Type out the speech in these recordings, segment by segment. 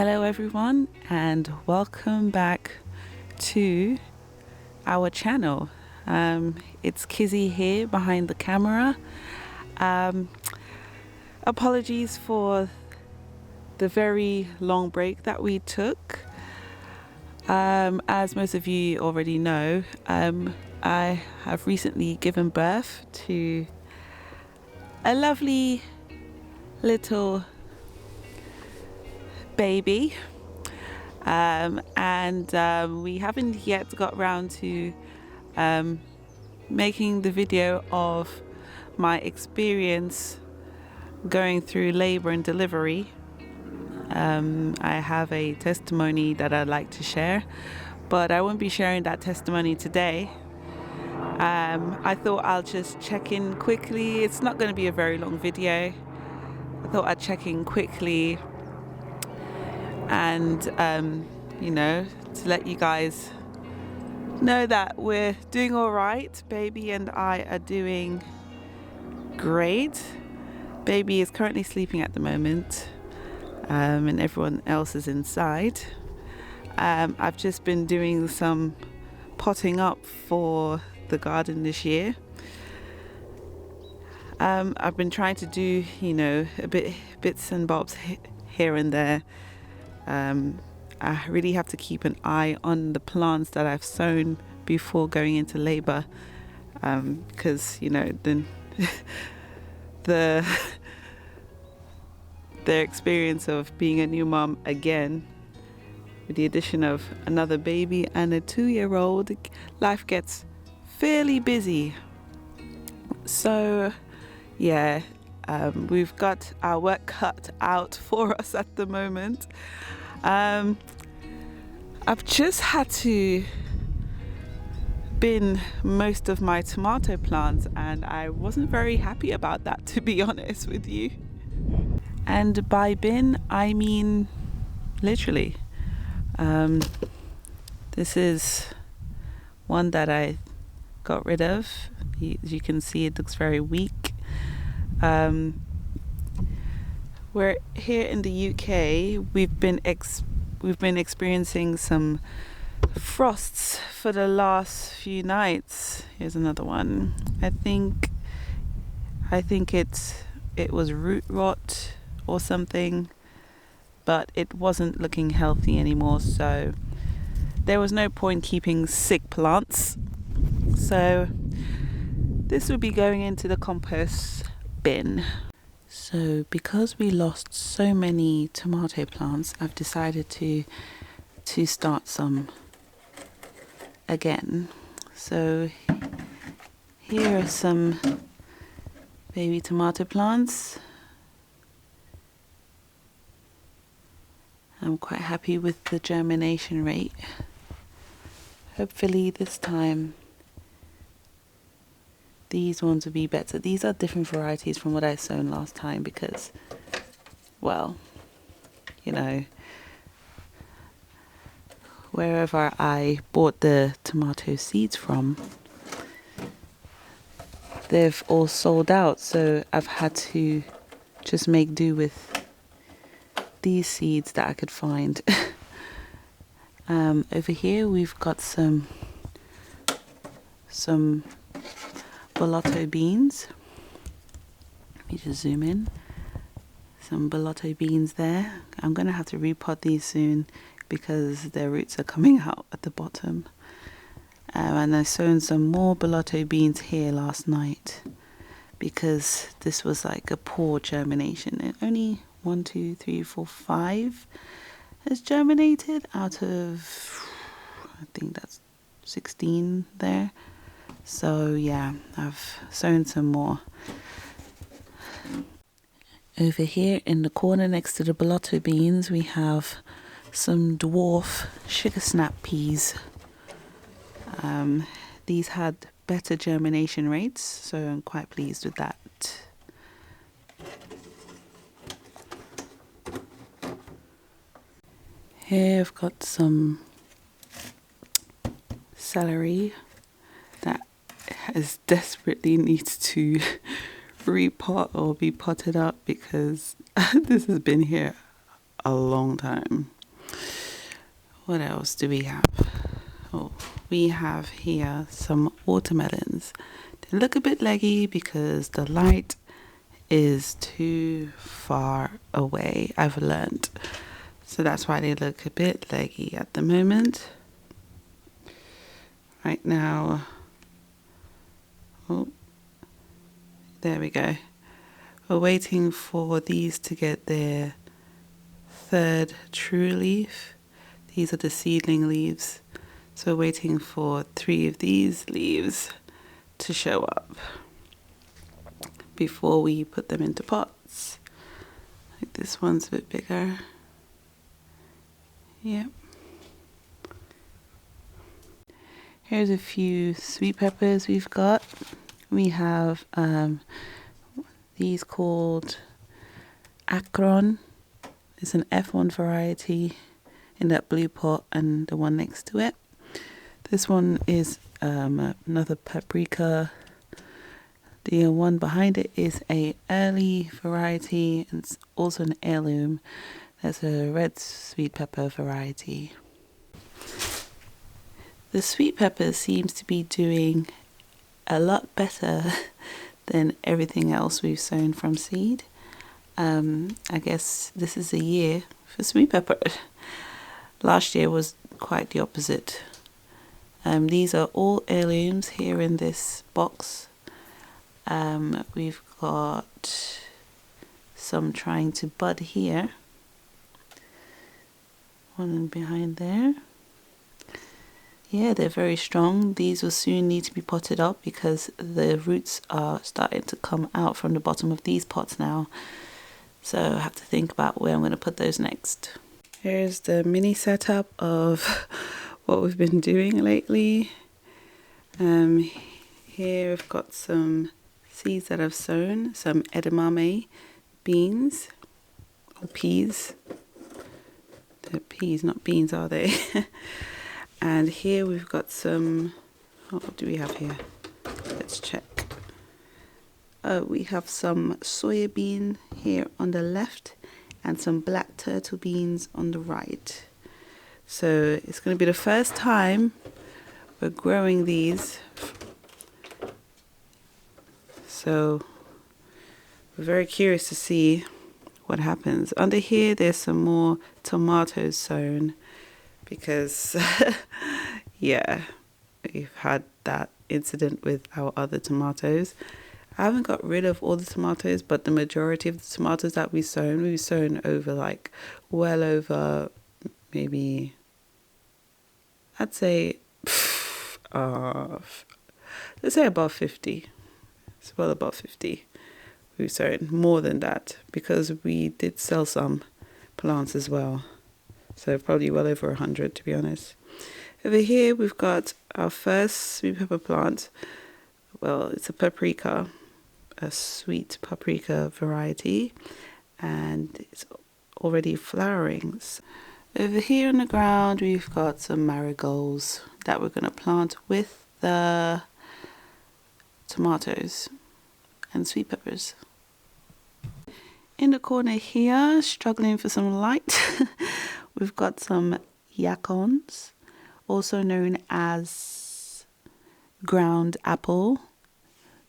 Hello everyone and welcome back to our channel. It's Kizzy here behind the camera. Apologies for the very long break that we took. As most of you already know, I have recently given birth to a lovely little baby, and we haven't yet got round to making the video of my experience going through labor and delivery. I have a testimony that I'd like to share, but I won't be sharing that testimony today. I thought I'll just check in quickly. It's not going to be a very long video. I thought I'd check in quickly and to let you guys know that we're doing all right. Baby and I are doing great. Baby is currently sleeping at the moment, and everyone else is inside. I've just been doing some potting up for the garden this year. I've been trying to do bits and bobs here and there. I really have to keep an eye on the plants that I've sown before going into labor, because the experience of being a new mom again, with the addition of another baby and a 2-year-old, life gets fairly busy. So yeah, we've got our work cut out for us at the moment. I've just had to bin most of my tomato plants, and I wasn't very happy about that, to be honest with you. And by bin, I mean literally. This is one that I got rid of. As you can see, it looks very weak. We're here in the UK. We've been experiencing some frosts for the last few nights. Here's another one. I think it was root rot or something, but it wasn't looking healthy anymore, so there was no point keeping sick plants. So this would be going into the compost bin. So because we lost so many tomato plants, I've decided to start some again. So here are some baby tomato plants. I'm quite happy with the germination rate. Hopefully this time these ones will be better. These are different varieties from what I sown last time because, well, wherever I bought the tomato seeds from, they've all sold out, so I've had to just make do with these seeds that I could find. Over here we've got some bolotto beans. Let me just zoom in. Some bolotto beans there. I'm gonna have to repot these soon because their roots are coming out at the bottom. And I sown some more bolotto beans here last night because this was like a poor germination. It only 1, 2, 3, 4, 5 has germinated out of, I think that's 16 there. So yeah, I've sown some more. Over here in the corner next to the bolotto beans, we have some dwarf sugar snap peas. These had better germination rates, so I'm quite pleased with that. Here I've got some celery that desperately needs to repot or be potted up because this has been here a long time. What else do we have? Oh, we have here some watermelons. They look a bit leggy because the light is too far away, I've learned. So that's why they look a bit leggy at the moment. Right now, oh, there we go. We're waiting for these to get their third true leaf. These are the seedling leaves. So we're waiting for 3 of these leaves to show up before we put them into pots. Like this one's a bit bigger. Yep. Here's a few sweet peppers we've got. We have these called Akron. It's an F1 variety in that blue pot and the one next to it. This one is another paprika. The one behind it is a early variety, and it's also an heirloom. There's a red sweet pepper variety. The sweet pepper seems to be doing a lot better than everything else we've sown from seed. I guess this is a year for sweet pepper. Last year was quite the opposite. These are all heirlooms here in this box. We've got some trying to bud here. One behind there. Yeah, they're very strong. These will soon need to be potted up because the roots are starting to come out from the bottom of these pots now. So I have to think about where I'm going to put those next. Here's the mini setup of what we've been doing lately. Here we've got some seeds that I've sown, some edamame beans or peas. They're peas, not beans, are they? And here we've got some, what do we have here? Let's check. Oh, we have some soya bean here on the left and some black turtle beans on the right. So it's going to be the first time we're growing these. So we're very curious to see what happens. Under here there's some more tomatoes sown because yeah, we've had that incident with our other tomatoes. I haven't got rid of all the tomatoes, but the majority of the tomatoes that we've sown over like well over maybe, I'd say let's say above 50. It's well above 50 we've sown, more than that, because we did sell some plants as well. So probably well over 100, to be honest. Over here we've got our first sweet pepper plant. Well, it's a paprika, a sweet paprika variety, and it's already flowering. Over here on the ground we've got some marigolds that we're going to plant with the tomatoes and sweet peppers. In the corner here, struggling for some light, we've got some yacons, also known as ground apple.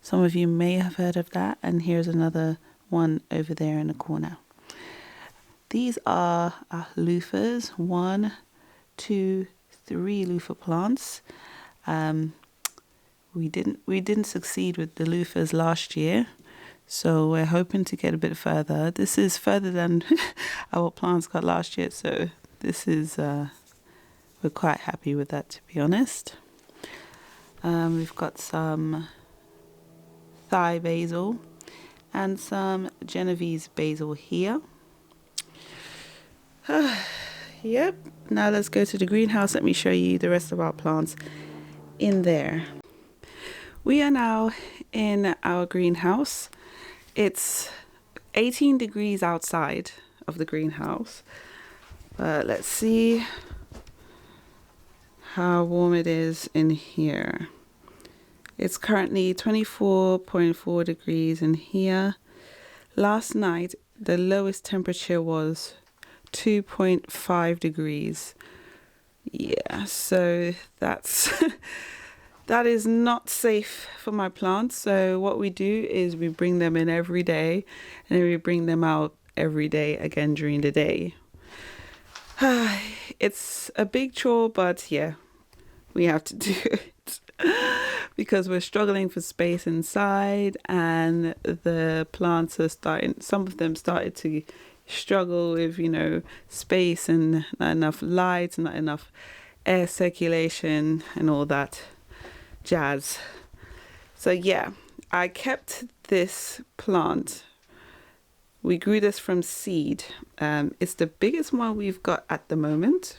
Some of you may have heard of that, and here's another one over there in the corner. These are loofahs, 1, 2, 3 loofah plants. We didn't succeed with the loofahs last year, so we're hoping to get a bit further. This is further than our plants got last year, so this is we're quite happy with that, to be honest. We've got some Thai basil and some Genovese basil here. Yep, now let's go to the greenhouse. Let me show you the rest of our plants in there. We are now in our greenhouse. It's 18 degrees outside of the greenhouse. Let's see how warm it is in here. It's currently 24.4 degrees in here. Last night, the lowest temperature was 2.5 degrees. Yeah, so that's that is not safe for my plants. So what we do is we bring them in every day, and then we bring them out every day again during the day. It's a big chore, but yeah, we have to do it because we're struggling for space inside, and the plants are starting, some of them started to struggle with, you know, space and not enough light, not enough air circulation and all that jazz. So yeah, I kept this plant. We grew this from seed. It's the biggest one we've got at the moment.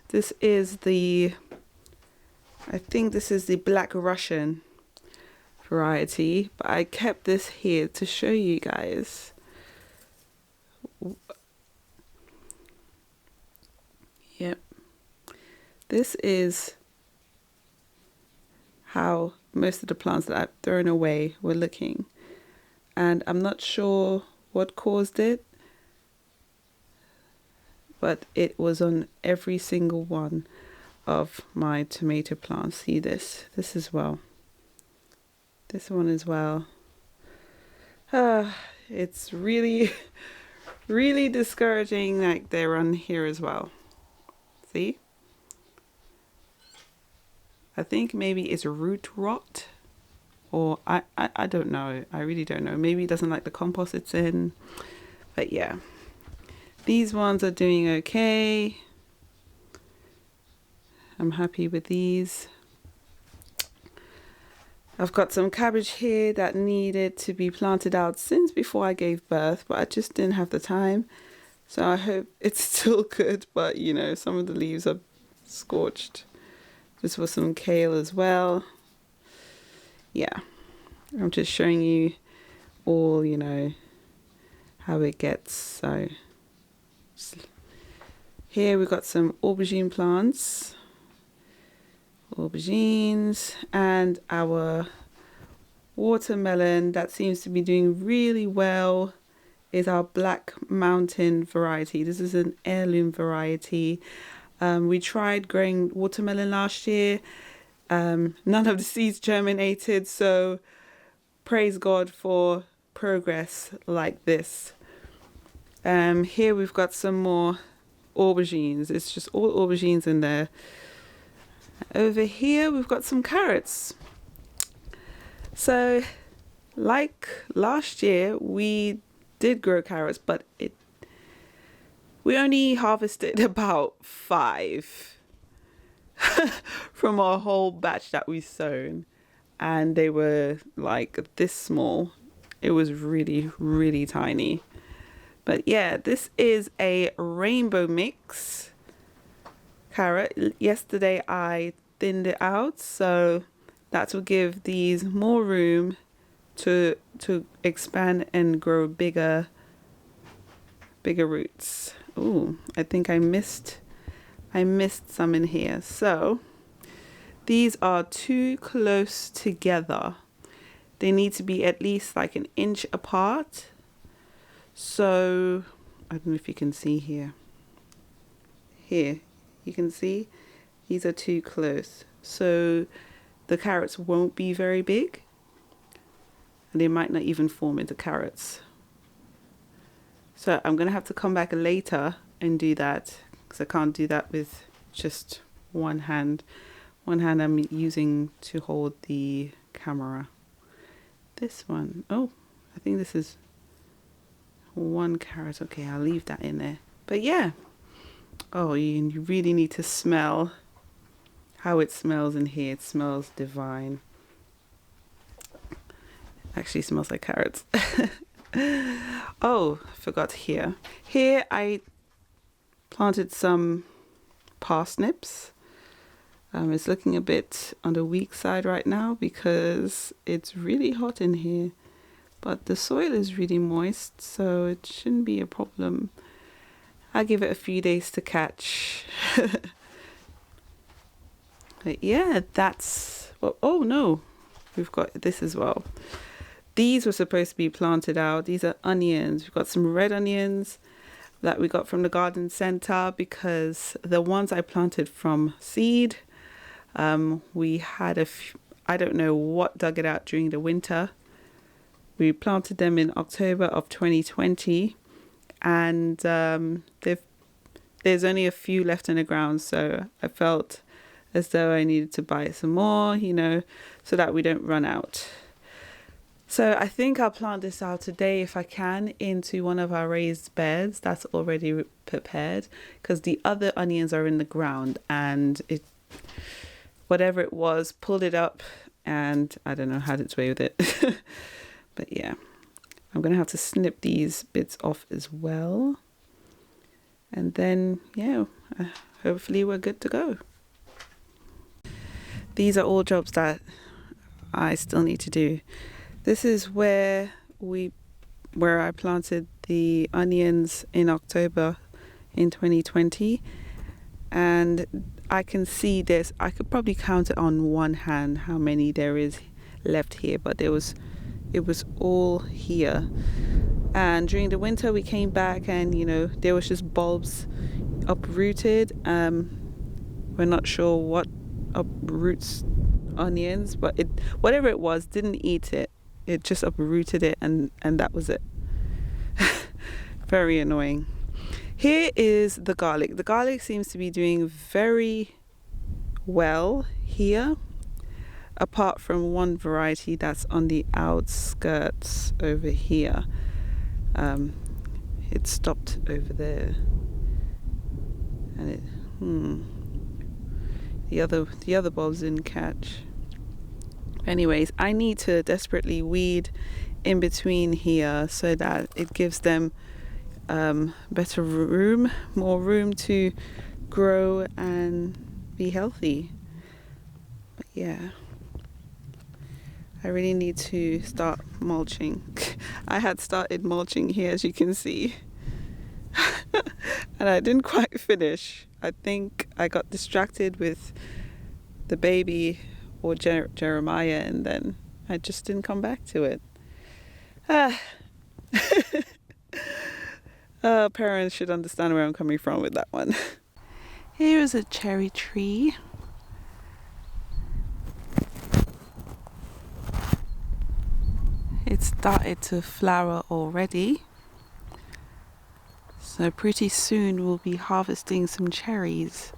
This is the, I think this is the Black Russian variety, but I kept this here to show you guys. Yep. This is how most of the plants that I've thrown away were looking. And I'm not sure what caused it, but it was on every single one of my tomato plants. See this as well. This one as well. It's really, really discouraging. Like they're on here as well. See? I think maybe it's root rot, or I don't know. I really don't know. Maybe it doesn't like the compost it's in. But yeah, these ones are doing okay. I'm happy with these. I've got some cabbage here that needed to be planted out since before I gave birth, but I just didn't have the time. So I hope it's still good, but you know, some of the leaves are scorched. This was some kale as well. Yeah, I'm just showing you all, you know, how it gets. So here we've got some aubergine plants, aubergines, and our watermelon that seems to be doing really well is our Black Mountain variety. This is an heirloom variety. We tried growing watermelon last year. None of the seeds germinated, so praise God for progress like this. Here we've got some more aubergines. It's just all aubergines in there. Over here we've got some carrots. So like last year we did grow carrots, but we only harvested about 5 from our whole batch that we sown, and they were like this small. It was really, really tiny. But yeah, this is a rainbow mix carrot. Yesterday I thinned it out, so that will give these more room to expand and grow bigger roots. Ooh, I think I missed some in here. So these are too close together. They need to be at least like an inch apart. So I don't know if you can see here. Here, you can see these are too close. So the carrots won't be very big, and they might not even form into carrots. So I'm going to have to come back later and do that, because I can't do that with just one hand. One hand I'm using to hold the camera. This one, oh, I think this is 1 carrot. Okay, I'll leave that in there. But yeah, oh, you really need to smell how it smells in here. It smells divine. Actually smells like carrots. Oh, I forgot here. Here I planted some parsnips. It's looking a bit on the weak side right now because it's really hot in here, but the soil is really moist, so it shouldn't be a problem. I'll give it a few days to catch. But yeah, that's, well, oh no, we've got this as well. These were supposed to be planted out. These are onions. We've got some red onions. that we got from the garden center, because the ones I planted from seed, we had I don't know what dug it out during the winter. We planted them in October of 2020, and there's only a few left in the ground, so I felt as though I needed to buy some more, so that we don't run out. So I think I'll plant this out today if I can into one of our raised beds that's already prepared, because the other onions are in the ground, and whatever it was pulled it up, and I don't know, had its way with it. But yeah, I'm gonna have to snip these bits off as well, and then hopefully we're good to go. These are all jobs that I still need to do. This is where I planted the onions in October in 2020, and I can see I could probably count it on one hand how many there is left here, but it was all here. And during the winter we came back, and there was just bulbs uprooted. We're not sure what uproots onions, but whatever it was didn't eat it. It just uprooted it, and that was it. Very annoying. Here is the garlic. The garlic seems to be doing very well here, apart from one variety that's on the outskirts over here. It stopped over there, and the other bulbs didn't catch. Anyways, I need to desperately weed in between here so that it gives them better room, more room to grow and be healthy. But yeah, I really need to start mulching. I had started mulching here, as you can see, and I didn't quite finish. I think I got distracted with the baby or Jeremiah, and then I just didn't come back to it. Parents should understand where I'm coming from with that one. Here is a cherry tree. It started to flower already, so pretty soon we'll be harvesting some cherries.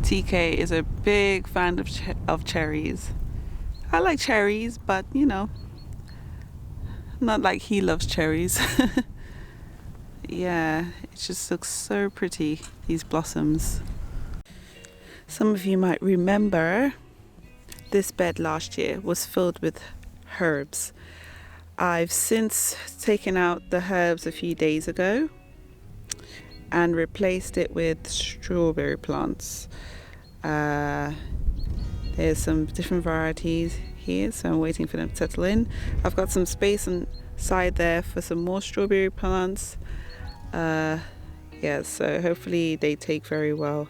TK is a big fan of cherries. I like cherries, but not like he loves cherries. Yeah, it just looks so pretty, these blossoms. Some of you might remember this bed last year was filled with herbs. I've since taken out the herbs a few days ago and replaced it with strawberry plants. There's some different varieties here, so I'm waiting for them to settle in. I've got some space inside there for some more strawberry plants. So hopefully they take very well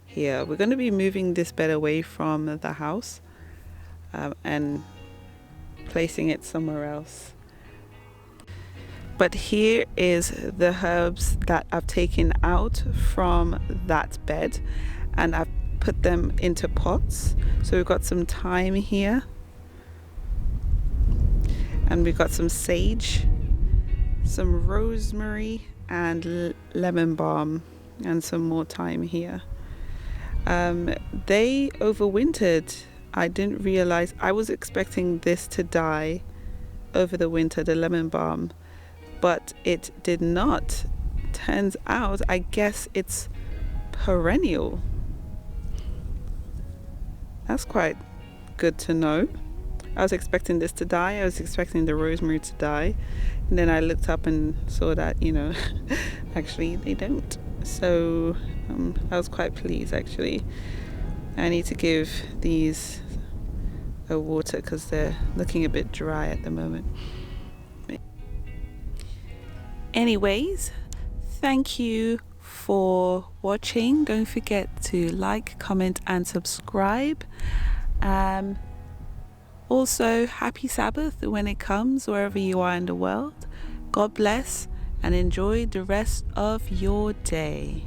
here. We're going to be moving this bed away from the house and placing it somewhere else. But here is the herbs that I've taken out from that bed, and I've put them into pots. So we've got some thyme here, and we've got some sage, some rosemary and lemon balm, and some more thyme here. They overwintered. I didn't realize. I was expecting this to die over the winter, the lemon balm, but it did not. Turns out, I guess it's perennial. That's quite good to know. I was expecting this to die. I was expecting the rosemary to die. And then I looked up and saw that, actually they don't. So I was quite pleased, actually. I need to give these a water because they're looking a bit dry at the moment. Anyways, thank you for watching. Don't forget to like, comment and subscribe. Also, happy Sabbath when it comes, wherever you are in the world. God bless and enjoy the rest of your day.